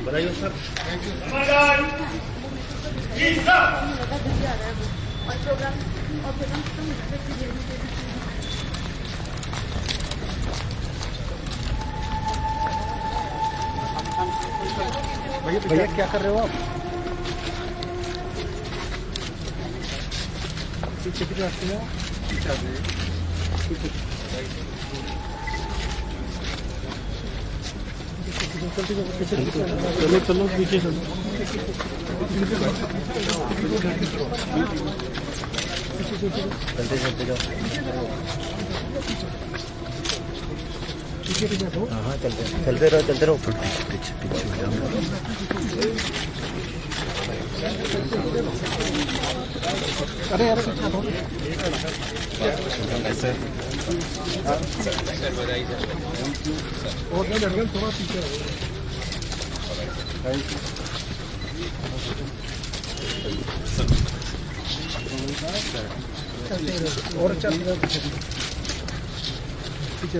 बताइए सर। भैया क्या कर रहे हो आप? पीछे की रास्ते में चलो चलो पीछे चलो। चलते चलते जाओ। हाँ चलते रहो चलते रहो। पीछे पीछे हो जाओ। अरे यार ऐसे और थोड़ा पीछे और चल पीछे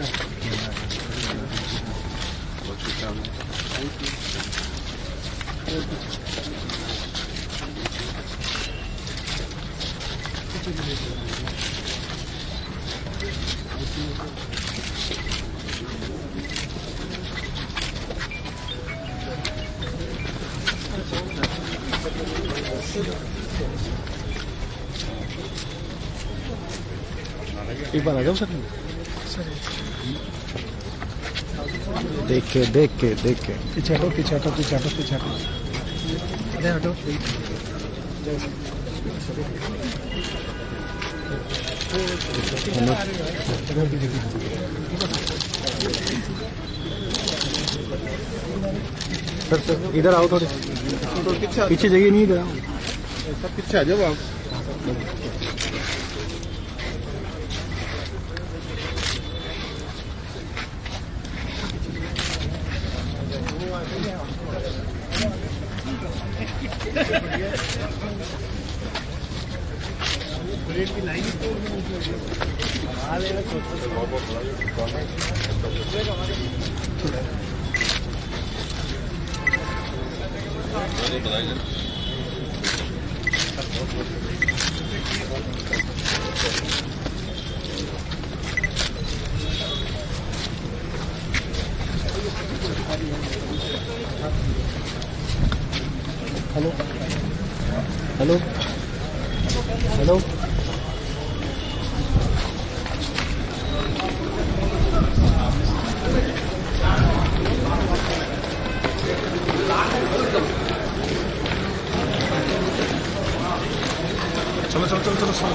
एक बार आ जाओ सर। देख के पीछे हटो पीछे हटो पीछे हटो पीछे हटो। अरे हटो सर इधर आओ थोड़े पीछे जगह नहीं। इधर आओ सब पीछे आ जाओ आप। हेलो हेलो हेलो चलो चलो चलो चलो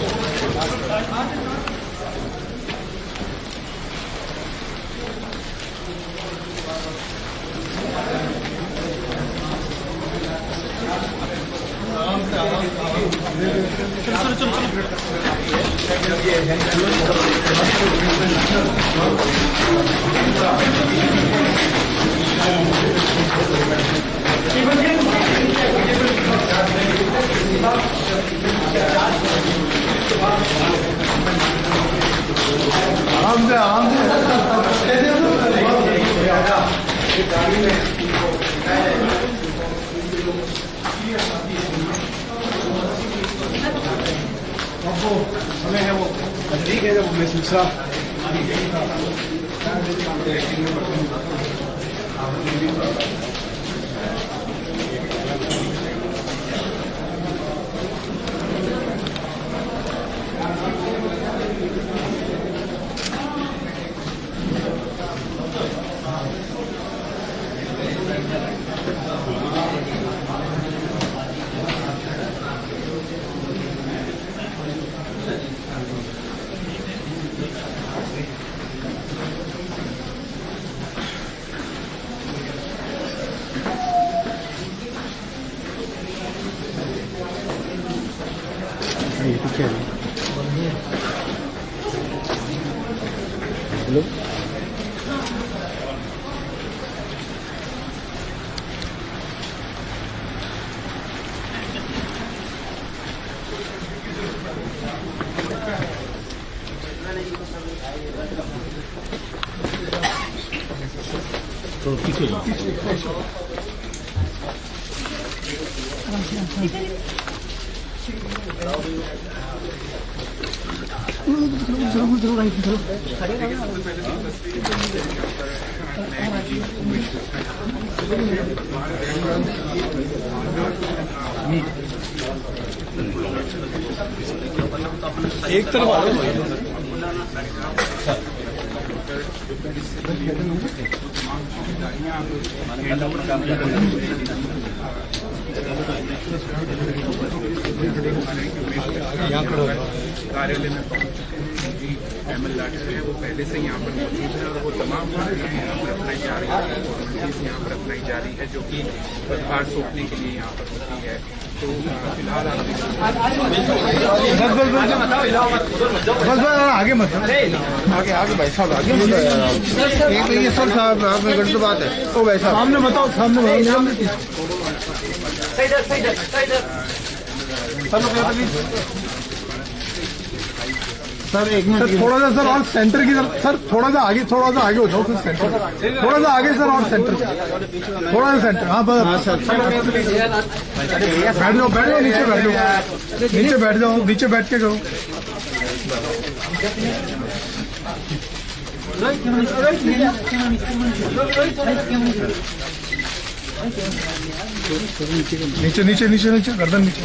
ठीक है जब मैं दूसरा हेलो तो पीछे एक तरफ आ रहा कार्यालय में जी MLAT है वो पहले से यहाँ पर मौजूद है और वो तमाम यहाँ पर अपनाई जा रही है, यहाँ पर अपनाई जा रही है जो कि पदभार सौंपने के लिए यहाँ पर होती है। तो फिलहाल आगे मत आगे आगे भाई साहब आगे एक ये सर साहब आप में गलत बात है। ओ भाई साहब सामने बताओ सामने सर एक मिनट सर थोड़ा सा सर और सेंटर की तरफ सर थोड़ा सा आगे हो जाओ सर सेंटर थोड़ा सा आगे सर और सेंटर थोड़ा सा सेंटर। हाँ बस बैठ जाओ नीचे बैठ जाओ नीचे बैठ के करो। नीचे गर्दन नीचे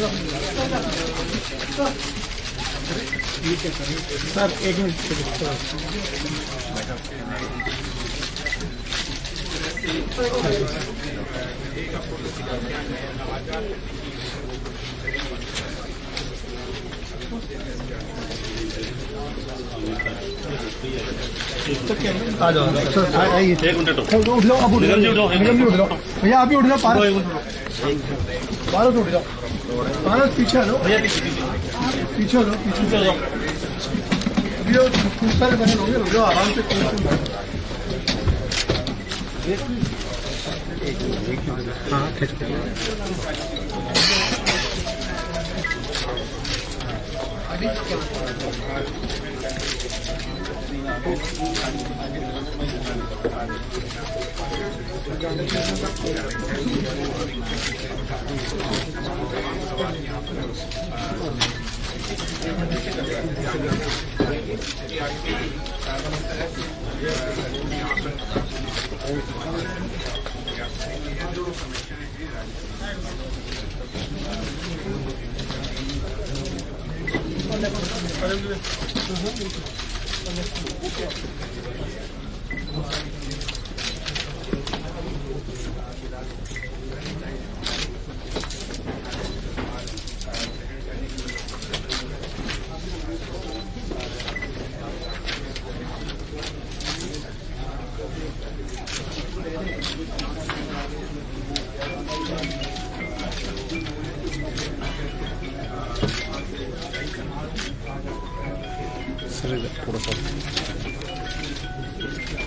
सर एक मिनट आ जाओ सर आइए उठ जाओ आप उठ जाओ भैया आप ही उठ जाओ पारस उठ जाओ पारस पीछे आ जाओ पीछे हो जाओ खूब सारे बने होंगे आराम से हाँ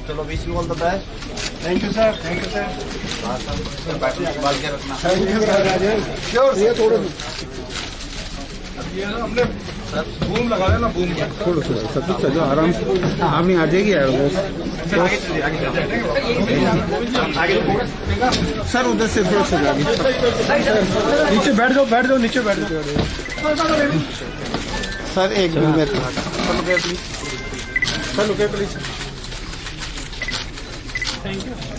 चलो wish you all the best. Thank you sir sir battery संभाल के रखना। श्योर ये थोड़ा ये ना हमने बूम लगा लेना बूम थोड़ा सा सब कुछ चलो आराम से आप नहीं आ जाएगी यार वो सर उधर से थोड़ा सा आगे नीचे बैठ जाओ नीचे बैठ जाओ सर एक मिनट सर रुके please.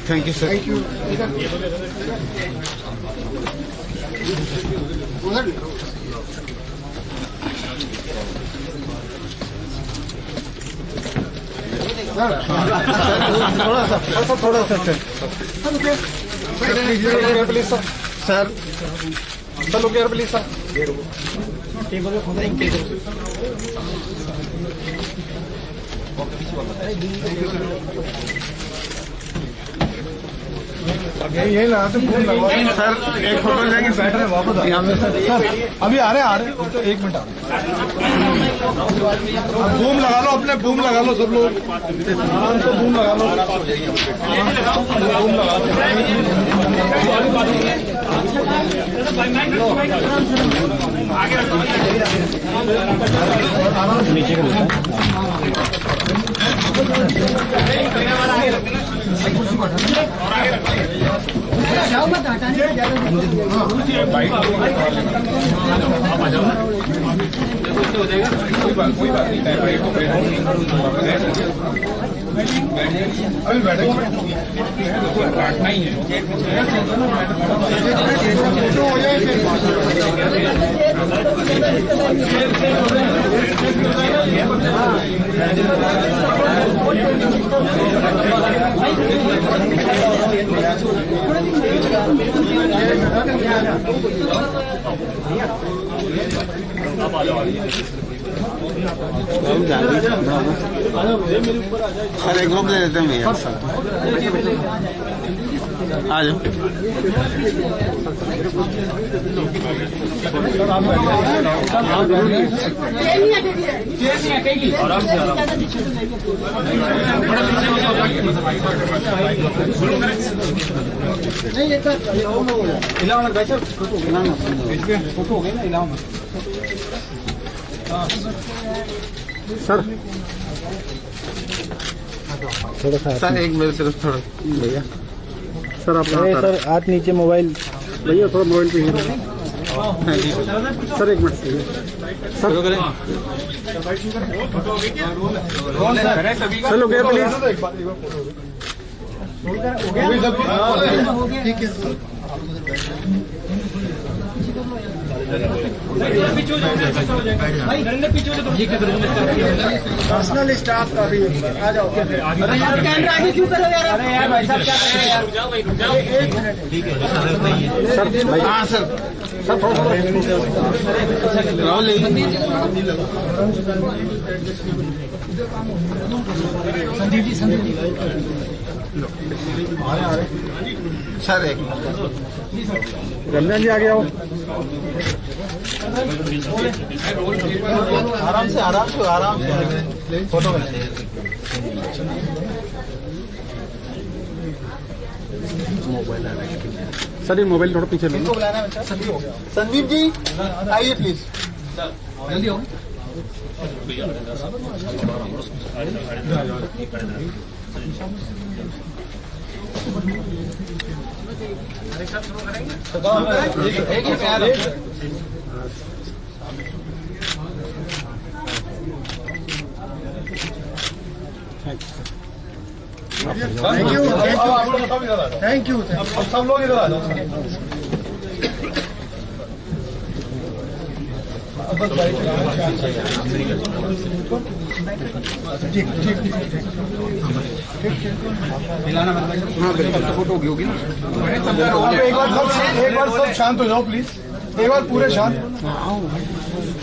Thank you sir thank you थोड़ा सा प्लीज सर चलो केयर प्लीज सर टेबल यही लगा तो सर एक फोटो लेंगे बैठ रहे वापस सर अभी आ रहे तो एक मिनट आ रहे बूम लगा लो अपने बूम लगा लो सब लोग तो बूम लगा लो बूम लगा लो नीचे का अभी बैठे काटना ही है। सर एक ग्रुप ले लेते हैं भैया आ जाओ। इलाहाबाद भाई साहब फोटो हो गई ना इलाहाबाद सर थोड़ा सा सर एक मिनट सिर्फ थोड़ा भैया सर आप सर हाथ नीचे मोबाइल भैया थोड़ा मोबाइल पे सर एक मिनट सर सर लोग प्लीज ठीक है पर्सनल स्टाफ का भी आ जाओ। अरे यार कैमरा आगे क्यों करो यार? अरे यार भाई साहब क्या कर रहे हैं यार? रुक जाओ एक मिनट। ठीक है सर भाई हाँ सर सर थोड़ा राहुल संदीप जी सर एक रंजन जी आ गया हो आराम से फोटो मोबाइल सर ये मोबाइल थोड़ा पीछे लो। संदीप जी आइए प्लीज जल्दी हो। थैंक यू अब सब लोग इधर आ जाओ। ठीक ठीक फोटो होगी ना। एक बार सब शांत हो जाओ प्लीज। एक बार पूरे शांत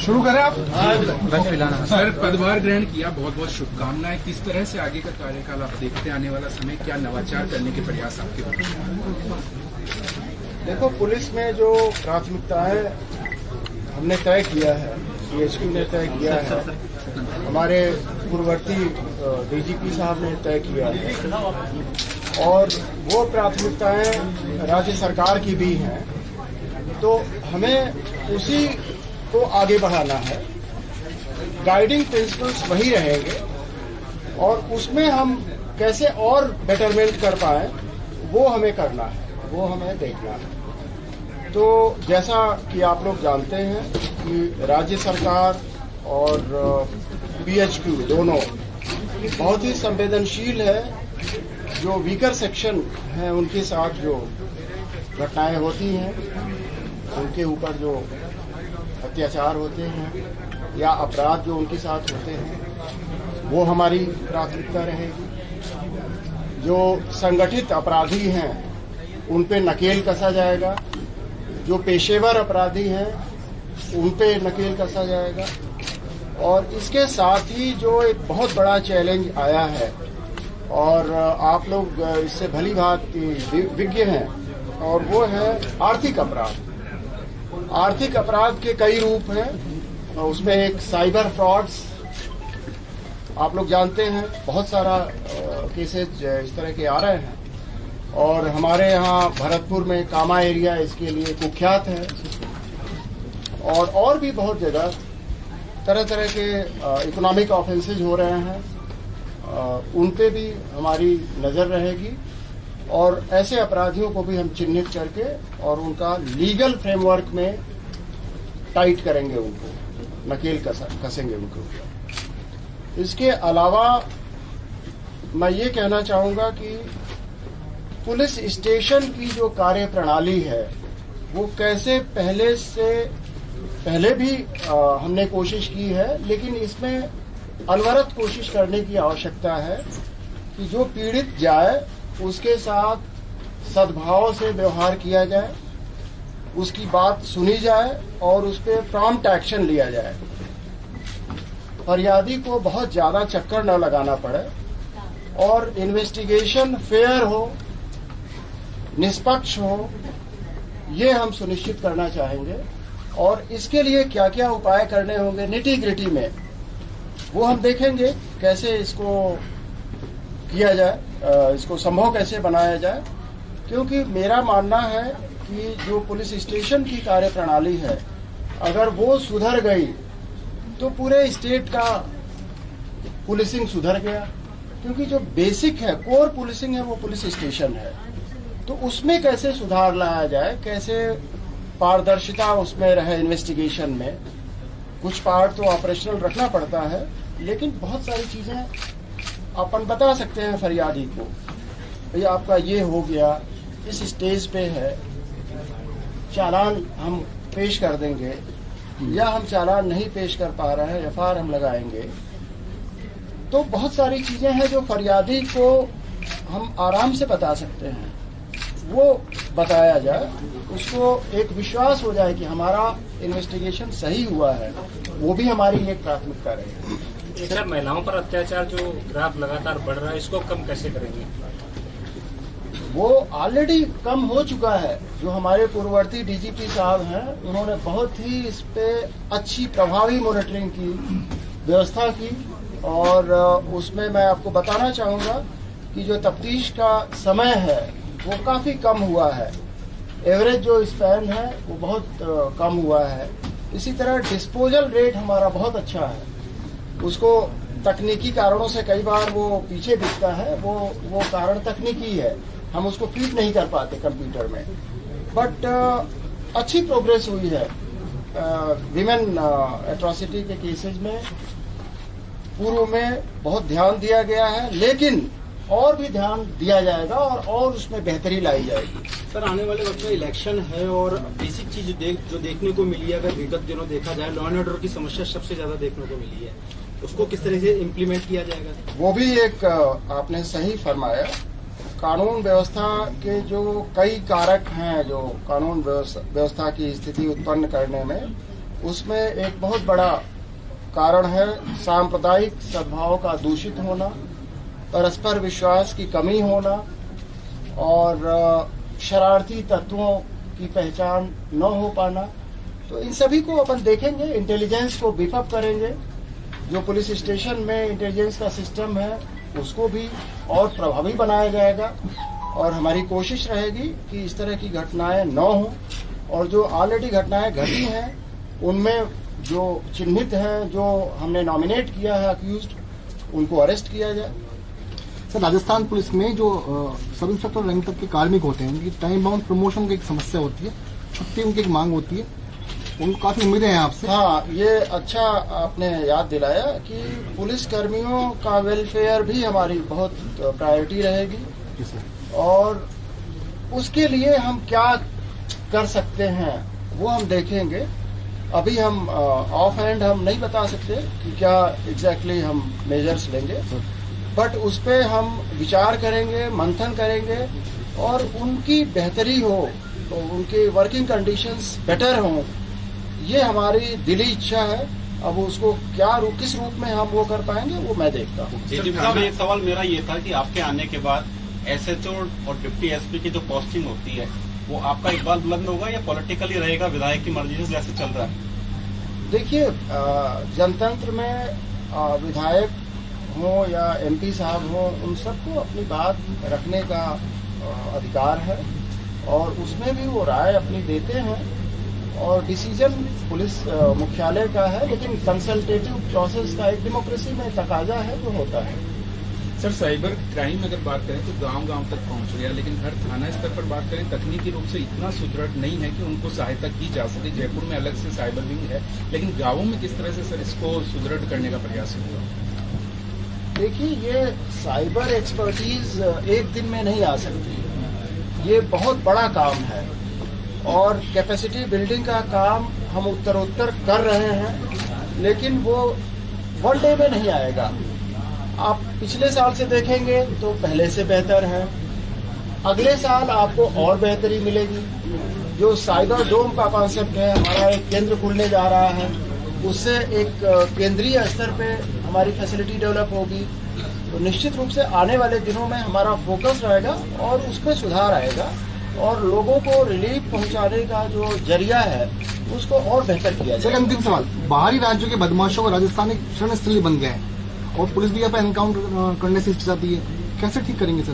शुरू करें आप। सर पदभार ग्रहण किया, बहुत बहुत शुभकामनाएं। किस तरह से आगे का कार्यकाल आप देखते हैं? आने वाला समय क्या नवाचार करने के प्रयास आपके? देखो पुलिस में जो प्राथमिकताएं हमने तय किया है, डीएसपी ने तय किया है, हमारे पूर्ववर्ती डीजीपी साहब ने तय किया है और वो प्राथमिकताएं राज्य सरकार की भी हैं, तो हमें उसी को आगे बढ़ाना है। गाइडिंग प्रिंसिपल्स वही रहेंगे और उसमें हम कैसे और बेटरमेंट कर पाए वो हमें करना है, वो हमें देखना है। तो जैसा कि आप लोग जानते हैं कि राज्य सरकार और बीएचक्यू दोनों बहुत ही संवेदनशील है। जो वीकर सेक्शन हैं उनके साथ जो घटनाएं होती हैं, उनके ऊपर जो अत्याचार होते हैं या अपराध जो उनके साथ होते हैं, वो हमारी प्राथमिकता रहेगी। जो संगठित अपराधी हैं उन पे नकेल कसा जाएगा, जो पेशेवर अपराधी हैं उन पे नकेल कसा जाएगा। और इसके साथ ही जो एक बहुत बड़ा चैलेंज आया है और आप लोग इससे भली भांति विज्ञ हैं, और वो है आर्थिक अपराध। आर्थिक अपराध के कई रूप हैं, उसमें एक साइबर फ्रॉड्स आप लोग जानते हैं, बहुत सारा केसेज इस तरह के आ रहे हैं और हमारे यहाँ भरतपुर में कामा एरिया इसके लिए कुख्यात है और भी बहुत जगह तरह तरह के इकोनॉमिक ऑफेंसेज हो रहे हैं, उन पे भी हमारी नज़र रहेगी और ऐसे अपराधियों को भी हम चिन्हित करके और उनका लीगल फ्रेमवर्क में टाइट करेंगे, उनको नकेल कसेंगे उनको। इसके अलावा मैं ये कहना चाहूंगा कि पुलिस स्टेशन की जो कार्य प्रणाली है वो कैसे पहले भी हमने कोशिश की है, लेकिन इसमें अनवरत कोशिश करने की आवश्यकता है कि जो पीड़ित जाए उसके साथ सद्भाव से व्यवहार किया जाए, उसकी बात सुनी जाए और उस पर प्रॉम्प्ट एक्शन लिया जाए। फरियादी को बहुत ज्यादा चक्कर न लगाना पड़े और इन्वेस्टिगेशन फेयर हो, निष्पक्ष हो, ये हम सुनिश्चित करना चाहेंगे। और इसके लिए क्या क्या उपाय करने होंगे निटी ग्रिटी में, वो हम देखेंगे कैसे इसको किया जाए, इसको संभव कैसे बनाया जाए। क्योंकि मेरा मानना है कि जो पुलिस स्टेशन की कार्य प्रणाली है, अगर वो सुधर गई तो पूरे स्टेट का पुलिसिंग सुधर गया। क्योंकि जो बेसिक है, कोर पुलिसिंग है, वो पुलिस स्टेशन है। तो उसमें कैसे सुधार लाया जाए, कैसे पारदर्शिता उसमें रहे इन्वेस्टिगेशन में। कुछ पार्ट तो ऑपरेशनल रखना पड़ता है, लेकिन बहुत सारी चीजें अपन बता सकते हैं फरियादी को, भाई आपका ये हो गया, इस स्टेज पे है, चालान हम पेश कर देंगे, या हम चालान नहीं पेश कर पा रहे हैं, एफआईआर हम लगाएंगे। तो बहुत सारी चीजें हैं जो फरियादी को हम आराम से बता सकते हैं, वो बताया जाए, उसको एक विश्वास हो जाए कि हमारा इन्वेस्टिगेशन सही हुआ है। वो भी हमारी एक प्राथमिकता रहेगी। सर, महिलाओं पर अत्याचार जो ग्राफ लगातार बढ़ रहा है, इसको कम कैसे करेंगे? वो ऑलरेडी कम हो चुका है। जो हमारे पूर्ववर्ती डीजीपी साहब हैं, उन्होंने बहुत ही इस पे अच्छी प्रभावी मॉनिटरिंग की व्यवस्था की, और उसमें मैं आपको बताना चाहूंगा कि जो तफ्तीश का समय है वो काफी कम हुआ है। एवरेज जो स्पैन है वो बहुत कम हुआ है। इसी तरह डिस्पोजल रेट हमारा बहुत अच्छा है। उसको तकनीकी कारणों से कई बार वो पीछे दिखता है, वो कारण तकनीकी है, हम उसको फीड नहीं कर पाते कंप्यूटर में। बट अच्छी प्रोग्रेस हुई है। विमेन एट्रॉसिटी के केसेस में पूर्व में बहुत ध्यान दिया गया है, लेकिन और भी ध्यान दिया जाएगा और उसमें बेहतरी लाई जाएगी। सर, आने वाले वक्त में इलेक्शन है और बेसिक चीज जो देखने को मिली है, अगर विगत दिनों देखा जाए, लॉ एंड ऑर्डर की समस्या सबसे ज्यादा देखने को मिली है, उसको किस तरह से इम्प्लीमेंट किया जाएगा? वो भी एक आपने सही फरमाया। कानून व्यवस्था के जो कई कारक हैं जो कानून व्यवस्था की स्थिति उत्पन्न करने में, उसमें एक बहुत बड़ा कारण है सांप्रदायिक सद्भाव का दूषित होना, परस्पर विश्वास की कमी होना और शरारती तत्वों की पहचान न हो पाना। तो इन सभी को अपन देखेंगे, इंटेलिजेंस को बीफ अप करेंगे। जो पुलिस स्टेशन में इंटेलिजेंस का सिस्टम है उसको भी और प्रभावी बनाया जाएगा, और हमारी कोशिश रहेगी कि इस तरह की घटनाएं न हो, और जो ऑलरेडी घटनाएं घटी हैं उनमें जो चिन्हित हैं, जो हमने नॉमिनेट किया है अक्यूज्ड, उनको अरेस्ट किया जाए। सर, राजस्थान पुलिस में जो सब इंस्पेक्टर रैंक तक के कार्मिक होते हैं, उनकी टाइम बाउंड प्रमोशन की एक समस्या होती है, छुट्टी उनकी एक मांग होती है, उनको काफी उम्मीदें हैं आपसे। हाँ, ये अच्छा आपने याद दिलाया कि पुलिस कर्मियों का वेलफेयर भी हमारी बहुत प्रायोरिटी रहेगी, और उसके लिए हम क्या कर सकते हैं वो हम देखेंगे। अभी हम ऑफ हैंड हम नहीं बता सकते कि क्या एग्जैक्टली हम मेजर्स लेंगे, बट उस पे हम विचार करेंगे, मंथन करेंगे, और उनकी बेहतरी हो, तो उनकी वर्किंग कंडीशंस बेटर हों, ये हमारी दिली इच्छा है। अब उसको किस रूप में हम वो कर पाएंगे वो मैं देखता हूँ। एक सवाल मेरा ये था कि आपके आने के बाद एसएचओ और डिप्टी एसपी की जो पोस्टिंग होती है वो आपका इकबाल बुलंद होगा या पॉलिटिकली रहेगा, विधायक की मर्जी से जैसे चल रहा है? देखिए, जनतंत्र में विधायक हो या एमपी साहब हो, उन सबको अपनी बात रखने का अधिकार है, और उसमें भी वो राय अपनी देते हैं, और डिसीजन पुलिस मुख्यालय का है, लेकिन कंसल्टेटिव प्रोसेस का एक डेमोक्रेसी में तकाजा है जो होता है। सर साइबर क्राइम अगर बात करें तो गांव-गांव तक पहुंच गया, लेकिन हर थाना स्तर पर बात करें तकनीकी रूप से इतना सुदृढ़ नहीं है कि उनको सहायता की जा सके। जयपुर में अलग से साइबर विंग है, लेकिन गांवों में किस तरह से सर इसको सुदृढ़ करने का प्रयास हुआ? देखिए, ये साइबर एक्सपर्टीज एक दिन में नहीं आ सकती। ये बहुत बड़ा काम है और कैपेसिटी बिल्डिंग का काम हम उत्तरोत्तर कर रहे हैं, लेकिन वो वन डे में नहीं आएगा। आप पिछले साल से देखेंगे तो पहले से बेहतर है। अगले साल आपको और बेहतरी मिलेगी। जो साइबर डोम का कॉन्सेप्ट है, हमारा एक केंद्र खुलने जा रहा है, उससे एक केंद्रीय स्तर पे हमारी फैसिलिटी डेवलप होगी। तो निश्चित रूप से आने वाले दिनों में हमारा फोकस रहेगा और उस पर सुधार आएगा और लोगों को रिलीफ पहुंचाने का जो जरिया है उसको और बेहतर किया जाए। अंतिम सवाल, बाहरी राज्यों के बदमाशों का राजस्थान एक शरण स्थली बन गया है और पुलिस भी यहाँ पर एनकाउंटर करने से हिचकिचाती है, कैसे ठीक करेंगे सर?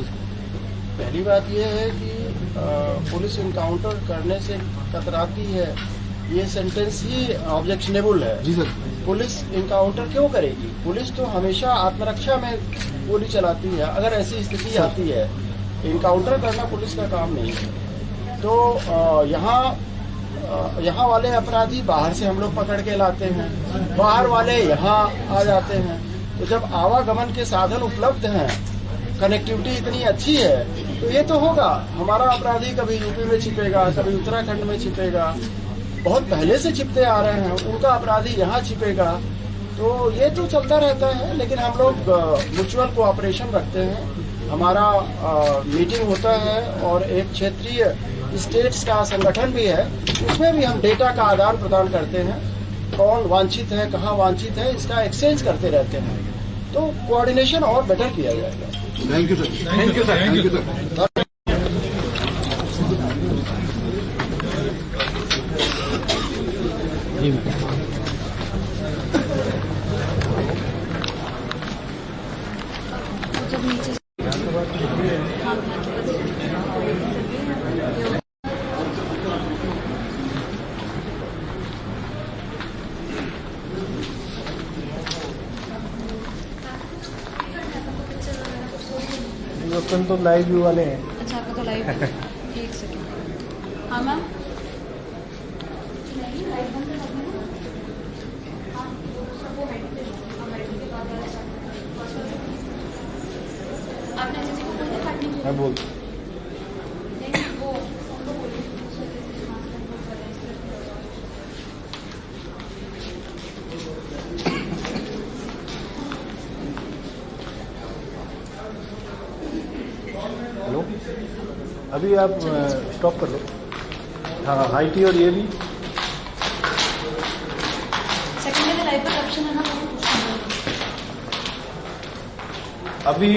पहली बात यह है कि पुलिस एनकाउंटर करने से कतराती है, ये सेंटेंस ही ऑब्जेक्शनेबल है। जी सर। पुलिस एनकाउंटर क्यों करेगी? पुलिस तो हमेशा आत्मरक्षा में गोली चलाती है। अगर ऐसी स्थिति आती है, एनकाउंटर करना पुलिस का काम नहीं है। तो यहाँ वाले अपराधी बाहर से हम लोग पकड़ के लाते हैं, बाहर वाले यहाँ आ जाते हैं। तो जब आवागमन के साधन उपलब्ध हैं, कनेक्टिविटी इतनी अच्छी है, तो ये तो होगा। हमारा अपराधी कभी यूपी में छिपेगा, कभी उत्तराखंड में छिपेगा, बहुत पहले से छिपते आ रहे हैं, उनका अपराधी यहाँ छिपेगा। तो ये तो चलता रहता है, लेकिन हम लोग म्यूचुअल कोऑपरेशन रखते हैं। हमारा मीटिंग होता है और एक क्षेत्रीय स्टेट्स का संगठन भी है, उसमें भी हम डेटा का आदान प्रदान करते हैं। कौन वांछित है, कहाँ वांछित है, इसका एक्सचेंज करते रहते हैं। तो कोऑर्डिनेशन और बेटर किया जाएगा। Thank you sir. Thank you sir. Thank you sir. अपन तो लाइव व्यू वाले हैं। अच्छा, आपका तो लाइव एक सेकेंड। हाँ मैम, आपने जैसे को बोलते काटने के लिए मैं बोल वो हेलो, अभी आप स्टॉप कर लो। हाँ, हाई टी और ये भी सेकंड में लाइव पर ऑप्शन है ना, अभी